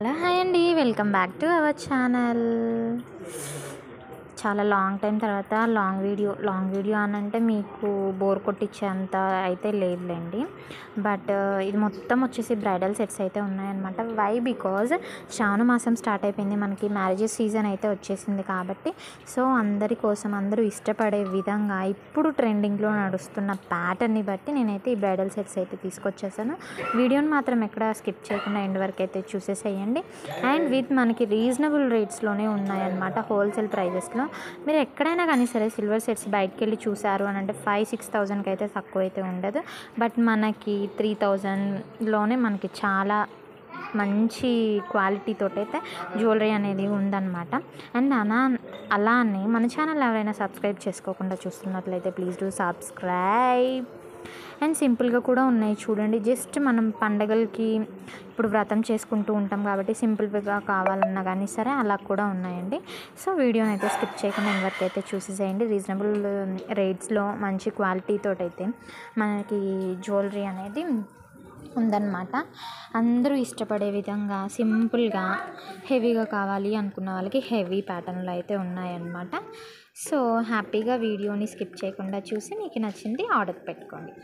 Hello hi అండి, welcome back to our channel. చాలా long time తర్వాత లాంగ్ వీడియో అని అంటే మీకు బోర్ కొట్టించేంత అయితే లేదులేండి. బట్ ఇది మొత్తం వచ్చేసి బ్రైడల్ సెట్స్ అయితే ఉన్నాయన్నమాట. వై బికాజ్ శ్రావణ మాసం స్టార్ట్ అయిపోయింది, మనకి మ్యారేజెస్ సీజన్ అయితే వచ్చేసింది కాబట్టి సో అందరి కోసం అందరూ ఇష్టపడే విధంగా ఇప్పుడు ట్రెండింగ్లో నడుస్తున్న ప్యాటర్న్ని బట్టి నేనైతే ఈ బ్రైడల్ సెట్స్ అయితే తీసుకొచ్చేసాను. వీడియోని మాత్రం ఎక్కడ స్కిప్ చేయకుండా ఎండ్ వరకు అయితే చూసేసేయండి. అండ్ విత్ మనకి రీజనబుల్ రేట్స్లోనే ఉన్నాయన్నమాట, హోల్సేల్ ప్రైజెస్లో. మీరు ఎక్కడైనా కానీ సరే సిల్వర్ సెట్స్ బయటకు వెళ్ళి చూసారు అని అంటే 5,000-6,000కి అయితే తక్కువ అయితే ఉండదు. బట్ మనకి 3,000లోనే మనకి చాలా మంచి క్వాలిటీతో అయితే జ్యువెలరీ అనేది ఉందన్నమాట. అండ్ అలానే మన ఛానల్ ఎవరైనా సబ్స్క్రైబ్ చేసుకోకుండా చూస్తున్నట్లయితే ప్లీజ్ డూ సబ్స్క్రైబ్. అండ్ సింపుల్గా కూడా ఉన్నాయి చూడండి. జస్ట్ మనం పండగలకి ఇప్పుడు వ్రతం చేసుకుంటూ ఉంటాం కాబట్టి సింపుల్గా కావాలన్నా కానీ సరే అలా కూడా ఉన్నాయండి. సో వీడియోని అయితే స్కిప్ చేయకుండా ఎంతవరకు అయితే చూసేసేయండి. రీజనబుల్ రేట్స్లో మంచి క్వాలిటీతో అయితే మనకి జ్యువెలరీ అనేది ఉందన్నమాట. అందరూ ఇష్టపడే విధంగా సింపుల్గా హెవీగా కావాలి అనుకున్న వాళ్ళకి హెవీ ప్యాటర్న్లో అయితే ఉన్నాయన్నమాట. సో హ్యాపీగా వీడియోని స్కిప్ చేయకుండా చూసి మీకు నచ్చింది ఆర్డర్ పెట్టుకోండి.